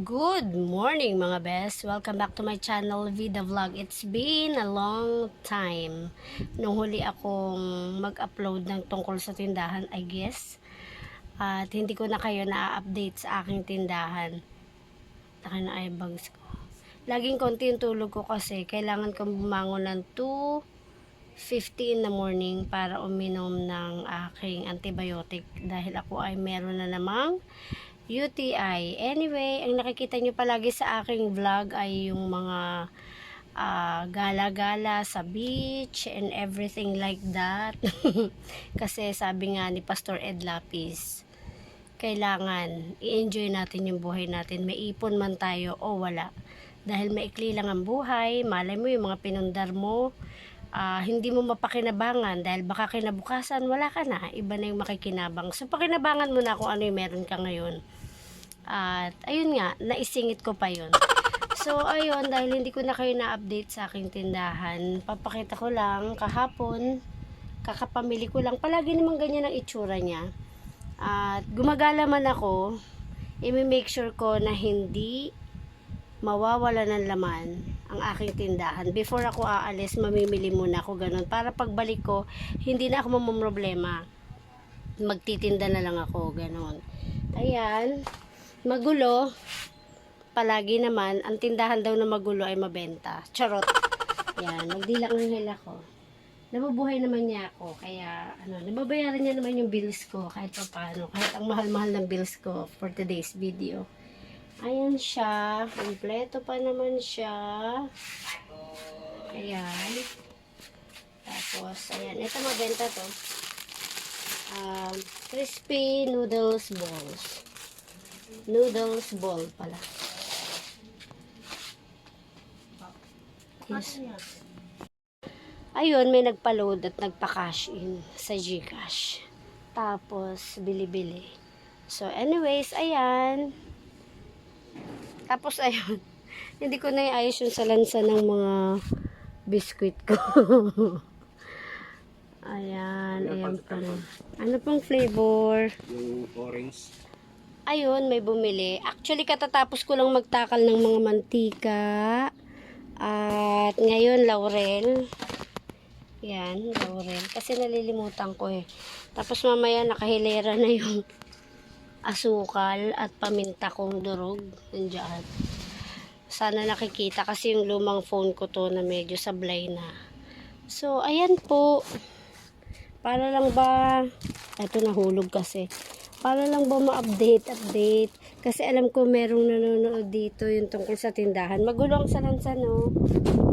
Good morning mga best! Welcome back to my channel, Vida Vlog. It's been a long time nung huli akong mag-upload ng tungkol sa tindahan, I guess. At hindi ko na kayo na-update sa aking tindahan. Taka na eyebags ko. Laging konti yung tulog ko kasi kailangan kong bumangon ng 2:50 in the morning para uminom ng aking antibiotic dahil ako ay meron na namang UTI. Anyway, ang nakikita nyo palagi sa aking vlog ay yung mga gala-gala sa beach and everything like that. Kasi sabi nga ni Pastor Ed Lapis, kailangan i-enjoy natin yung buhay natin. May ipon man tayo o wala. Dahil maikli lang ang buhay, malay mo yung mga pinundar mo, hindi mo mapakinabangan dahil baka kinabukasan wala ka na, iba na yung makikinabang. So pakinabangan mo na kung ano yung meron ka ngayon. At ayun nga, naisingit ko pa yun. So ayun, dahil hindi ko na kayo na-update sa aking tindahan, papakita ko lang kahapon, kakapamili ko lang, palagi naman ganyan ang itsura niya. At gumagala man ako, i-make sure ko na hindi mawawala ng laman ang aking tindahan. Before ako aalis, mamimili muna ako ganun. Para pagbalik ko, hindi na ako mamumroblema. Magtitinda na lang ako, ganun. Ayan, magulo. Palagi naman, ang tindahan daw na magulo ay mabenta. Charot. Yan, magdilang ng hila ko. Nabubuhay naman niya ako. Kaya, nababayaran niya naman yung bills ko kahit pa paano. Kahit ang mahal-mahal ng bills ko for today's video. Ayan siya. Kompleto pa naman siya. Ayan. Tapos, ayan. Ito mabenta to. Crispy noodles balls. Noodles ball pala. Yes. Ayun, may nagpa-load at nagpa-cash in sa GCash. Tapos, bili-bili. So, anyways, ayan. Tapos, ayun. Hindi ko na iayos yung salansa ng mga biskuit ko. Ayan, ayan pa rin. Ano pang flavor? Yung orange. Ayun, may bumili. Actually, katatapos ko lang magtakal ng mga mantika. At ngayon, laurel. Yan, laurel. Kasi nalilimutan ko eh. Tapos mamaya nakahilera na yung asukal at paminta kong durog. Nandiyan. Sana nakikita kasi yung lumang phone ko to na medyo sablay na. So, ayan po. Para lang ba, eto nahulog kasi. Para lang ba ma-update. Kasi alam ko merong nanonood dito yung tungkol sa tindahan. Magulo ang salansa, no?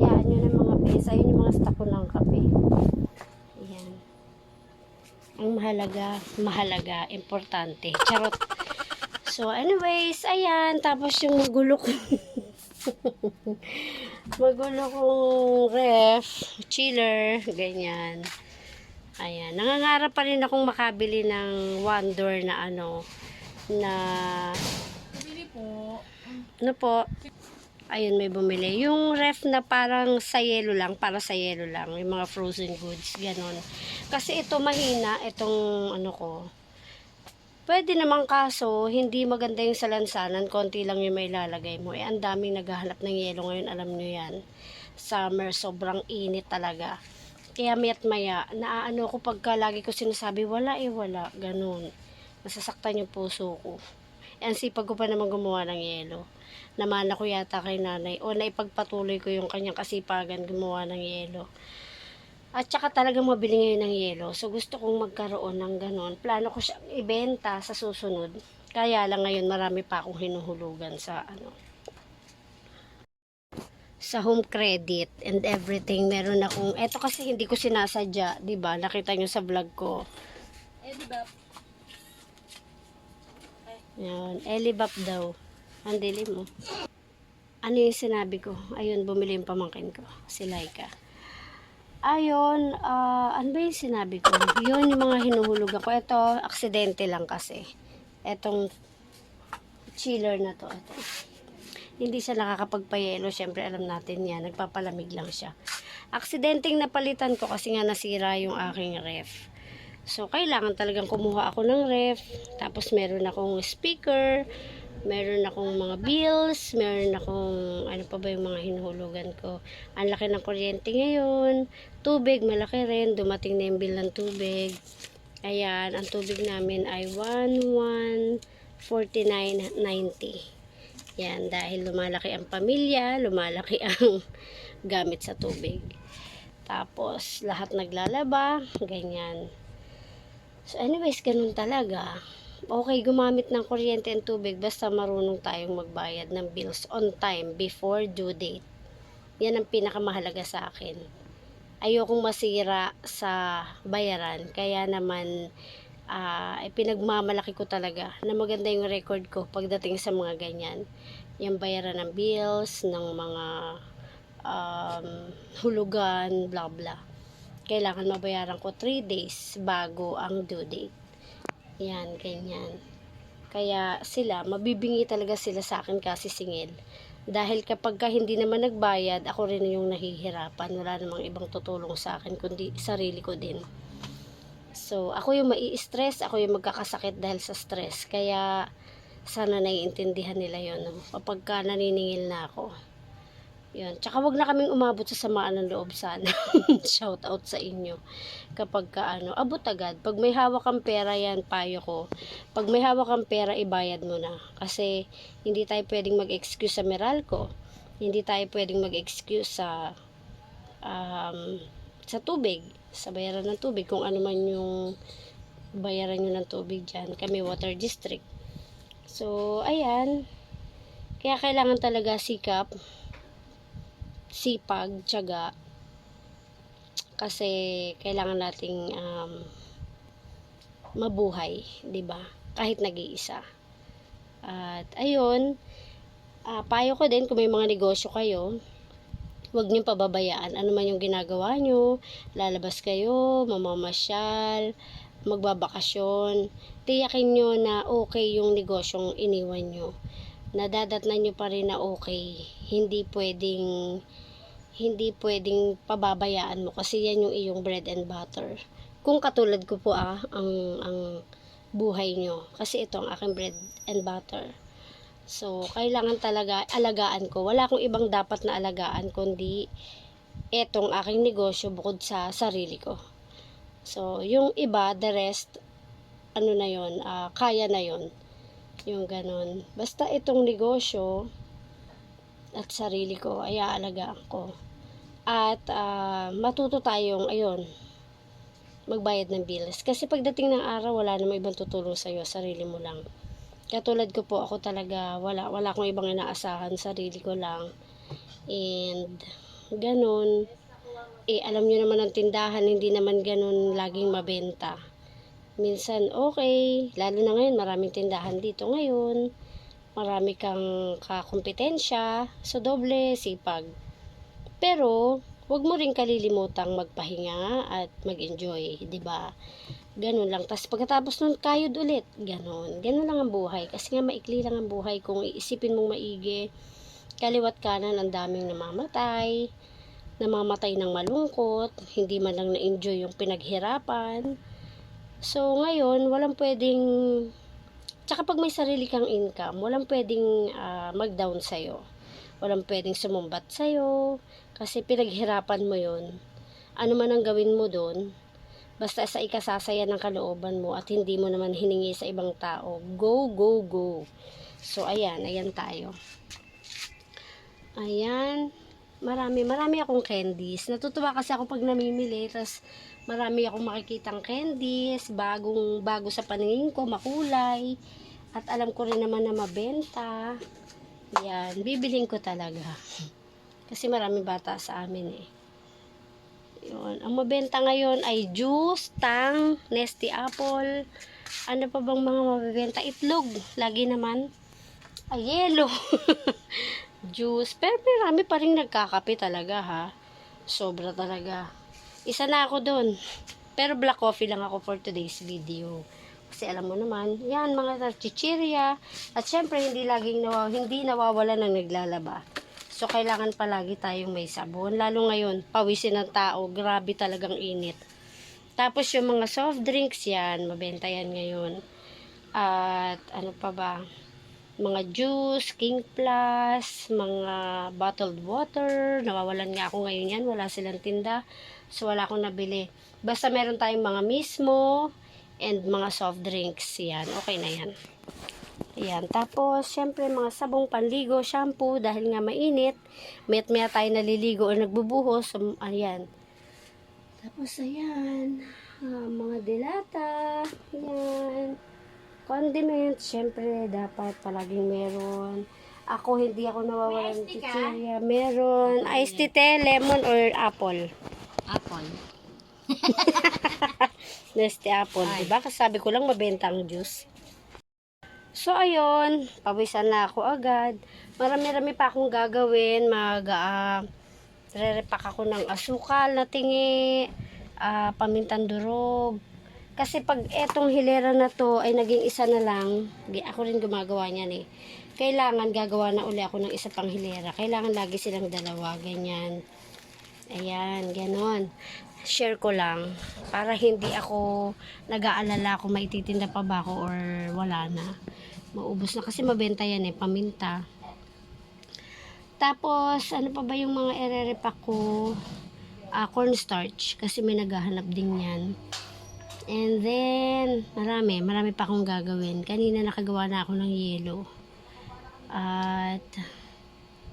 Yan, yun ang mga bes. Ayun yung mga stock ko ng kape. Ayan. Ang mahalaga, importante. Charot. So, anyways, ayan. Tapos yung magulo ko. Magulo kong ref, chiller, ganyan. Ayan. Nangangarap pa rin akong makabili ng Wonder na na Bili po. ano po, ayun, may bumili. Yung ref na parang sa yelo lang, para sa yelo lang. Yung mga frozen goods, ganon. Kasi ito mahina, itong ko. Pwede naman kaso, hindi maganda yung salansanan. Konti lang yung may lalagay mo. Ang daming naghahanap ng yelo ngayon, alam nyo yan. Summer, sobrang init talaga. Kaya maya't maya, naaano ko pagka lagi ko sinasabi, wala, ganon. Nasasaktan yung puso ko. Ang sipag ko pa naman gumawa ng yelo. Namana ko yata kay nanay o naipagpatuloy ko yung kanyang kasipagan gumawa ng yelo. At saka talagang mabili ngayon ng yelo. So gusto kong magkaroon ng ganon. Plano ko siyang ibenta sa susunod. Kaya lang ngayon marami pa akong hinuhulugan sa sa home credit and everything. Meron akong, eto kasi hindi ko sinasadya, 'di ba? Nakita nyo sa vlog ko. Elibap. Yan, Elibap daw. Ang dilim mo. Ano yung sinabi ko? Ayun, bumili yung pamangkin ko. Si Laika. Ayun, ano ba yung sinabi ko? Yun yung mga hinuhulog ako. Ito, aksidente lang kasi. Etong chiller na to. Ito. Hindi siya nakakapagpayelo. Siyempre, alam natin yan. Nagpapalamig lang siya. Aksidenteng napalitan ko kasi nga nasira yung aking ref. So, kailangan talagang kumuha ako ng ref. Tapos, meron akong speaker. Meron akong mga bills, meron akong ano pa ba yung mga hinuhulugan ko. Ang laki ng kuryente ngayon, tubig malaki rin, dumating na yung bill ng tubig. Ayan, ang tubig namin ay 1149.90. Yan, dahil lumalaki ang pamilya, lumalaki ang gamit sa tubig. Tapos, lahat naglalaba, ganyan. So, anyways, ganun talaga. Okay, gumamit ng kuryente and tubig basta marunong tayong magbayad ng bills on time before due date. Yan ang pinakamahalaga sa akin. Ayokong masira sa bayaran. Kaya naman, pinagmamalaki ko talaga na maganda yung record ko pagdating sa mga ganyan. Yung bayaran ng bills, ng mga hulugan, blah blah. Kailangan mabayaran ko 3 days bago ang due date. Yan, ganyan. Kaya sila, mabibingi talaga sila sa akin kasi singil. Dahil kapag ka hindi naman nagbayad, ako rin yung nahihirapan. Wala namang ibang tutulong sa akin, kundi sarili ko din. So, ako yung mai-stress, ako yung magkakasakit dahil sa stress. Kaya, sana naiintindihan nila yun. Kapag ka naniningil na ako. Yun. Tsaka wag na kaming umabot sa samaan ng loob sana. Shout out sa inyo. Kapag ka abot agad. Pag may hawak kang pera, yan, payo ko. Pag may hawak kang pera, ibayad mo na. Kasi, hindi tayo pwedeng mag-excuse sa Meralco. Hindi tayo pwedeng mag-excuse sa tubig. Sa bayaran ng tubig. Kung ano man yung bayaran nyo ng tubig dyan. Kami, water district. So, ayan. Kaya kailangan talaga sikap, sipag, tiyaga, kasi kailangan nating mabuhay, 'di ba? Kahit nag-iisa. At ayun, payo ko din kung may mga negosyo kayo, huwag niyo pababayaan ano man yung ginagawa niyo. Lalabas kayo, mamamasyal, magbabakasyon, tiyakin niyo na okay yung negosyong iniwan niyo. Nadadatnan niyo pa rin na okay. Hindi pwedeng pababayaan mo kasi yan yung iyong bread and butter. Kung katulad ko po ang buhay nyo. Kasi ito ang aking bread and butter. So, kailangan talaga alagaan ko. Wala akong ibang dapat na alagaan kundi etong aking negosyo bukod sa sarili ko. So, yung iba, the rest, na yon, kaya na yon. Yung ganun. Basta itong negosyo at sarili ko ay aalagaan ko. At matuto tayong magbayad ng bills. Kasi pagdating ng araw, wala namang ibang tutulong sa'yo, sarili mo lang. Katulad ko po, ako talaga, wala akong ibang inaasahan, sarili ko lang. And, ganun. Alam nyo naman ang tindahan, hindi naman ganun laging mabenta. Minsan, okay. Lalo na ngayon, maraming tindahan dito ngayon. Marami kang kakompetensya. So, doble sipag. Pero, wag mo rin kalilimutang magpahinga at mag-enjoy, 'di ba? Ganun lang. Tapos pagkatapos nun, kayod ulit. Ganun. Ganun lang ang buhay. Kasi nga maikli lang ang buhay. Kung iisipin mong maigi, kaliwat kanan ang daming namamatay ng malungkot, hindi man lang na-enjoy yung pinaghirapan. So, ngayon, walang pwedeng, tsaka pag may sarili kang income, walang pwedeng mag-down sa'yo. Walang pwedeng sumumbat sa'yo, kasi pinaghirapan mo yun. Ano man ang gawin mo doon, basta sa ikasasaya ng kalooban mo at hindi mo naman hiningi sa ibang tao, go, go, go. So, ayan tayo. Ayan, marami akong candies. Natutuwa kasi ako pag namimili, tas marami akong makikitang candies, bago sa paningin ko, makulay, at alam ko rin naman na mabenta. Yan, bibiling ko talaga. Kasi maraming bata sa amin eh. Yun. Ang mabenta ngayon ay juice, tang, Nesty Apple. Ano pa bang mga mabibenta? Itlog. Lagi naman. Yelo. Juice. Pero marami pa rin nagkakape talaga ha. Sobra talaga. Isa na ako dun. Pero black coffee lang ako for today's video. Kasi alam mo naman, yan mga chichirya. At syempre, hindi nawawala ng naglalaba. So, kailangan palagi tayong may sabon. Lalo ngayon, pawisin ng tao. Grabe talagang init. Tapos, yung mga soft drinks yan, mabenta yan ngayon. At, ano pa ba? mga juice, King Plus, mga bottled water. Nawawalan nga ako ngayon yan. Wala silang tinda. So, wala akong nabili. Basta meron tayong mga mismo and mga soft drinks. Yan. Okay na yan. Ayan. Tapos, syempre, mga sabong panligo, shampoo, dahil nga mainit. Mayat-maya tayo naliligo o nagbubuhos. So, ayan. Tapos, ayan. Mga dilata. Ayan. Condiments, syempre, dapat palaging meron. Ako, hindi ako nawawalan ng chichirya. Meron. Iced tea, lemon, or apple? Apple. Nesty apple, diba? Kasi sabi ko lang, mabenta ang juice. So, ayun. Pawisan na ako agad. Marami-rami pa akong gagawin. Re-repack ako ng asukal na tingi, pamintang durog. Kasi pag etong hilera na to ay naging isa na lang, ako rin gumagawa niyan eh. Kailangan gagawa na uli ako ng isa pang hilera. Kailangan lagi silang dalawa, ganyan. Ayan, ganon. Share ko lang para hindi ako nag-aalala kung maititinda pa ba ako or wala na. Maubos na kasi mabenta yan eh, paminta. Tapos, ano pa ba yung mga ere-repack ko? Cornstarch kasi may naghahanap din yan. And then, marami pa akong gagawin. Kanina nakagawa na ako ng yelo.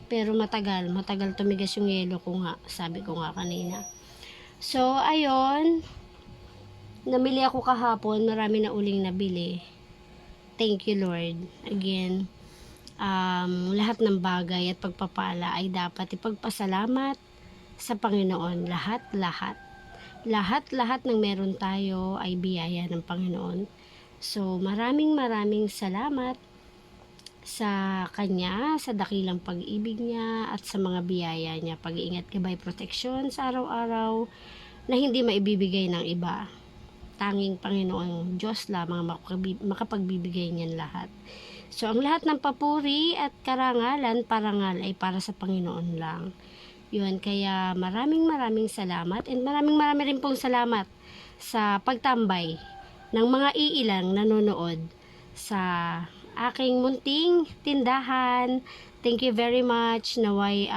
Pero matagal tumigas yung yelo ko nga, sabi ko nga kanina. So, ayun. Namili ako kahapon, marami na uling nabili. Thank you, Lord. Again, lahat ng bagay at pagpapala ay dapat ipagpasalamat sa Panginoon. Lahat ng meron tayo ay biyaya ng Panginoon. So, maraming salamat sa Kanya, sa dakilang pag-ibig niya at sa mga biyaya niya, pag-iingat, gabay, proteksyon sa araw-araw na hindi maibibigay ng iba. Tanging Panginoon Diyos lamang makapagbibigay niyan lahat. So, ang lahat ng papuri at parangal ay para sa Panginoon lang. Yun, kaya maraming salamat and maraming rin pong salamat sa pagtambay ng mga iilang nanonood sa aking munting tindahan. Thank you very much. Naway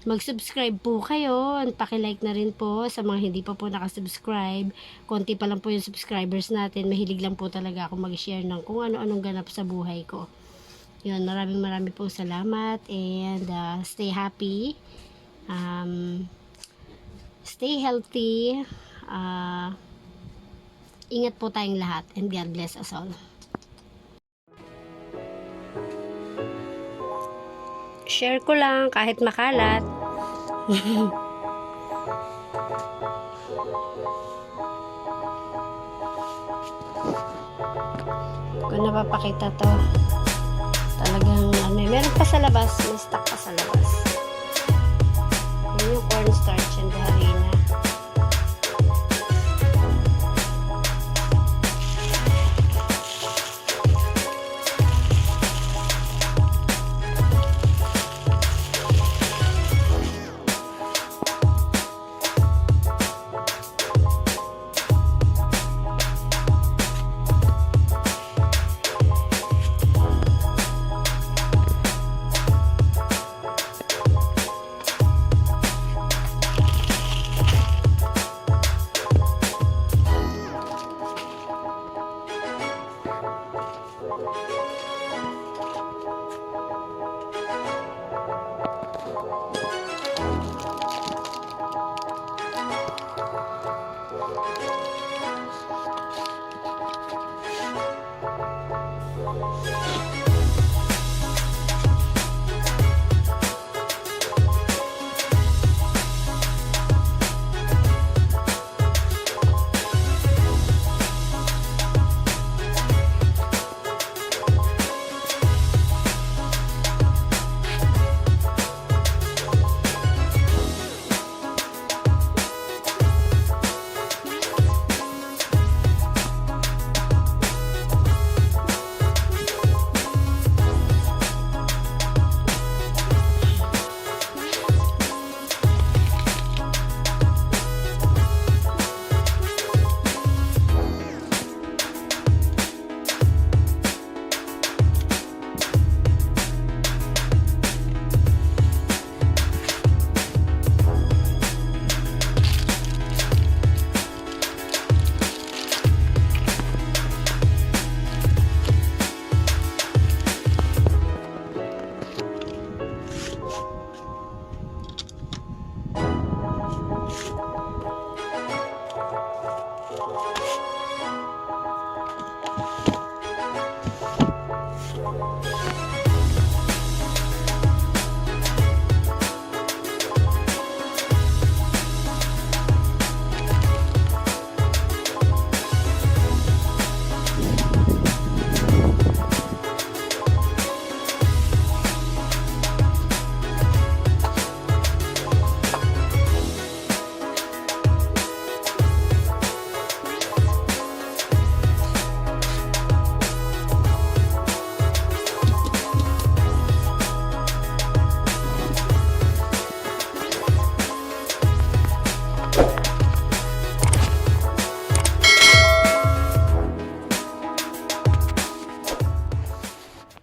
mag-subscribe po kayo and paki-like na rin po sa mga hindi pa po nakasubscribe. Konti pa lang po yung subscribers natin. Mahilig lang po talaga ako mag-share ng kung ano-anong ganap sa buhay ko. Yun, maraming pong salamat and stay happy. Stay healthy. Ingat po tayong lahat and God bless us all. Share ko lang kahit makalat. Kung napapakita to, talagang meron pa sa labas, may stock pa sa labas. Yung cornstarch and harina.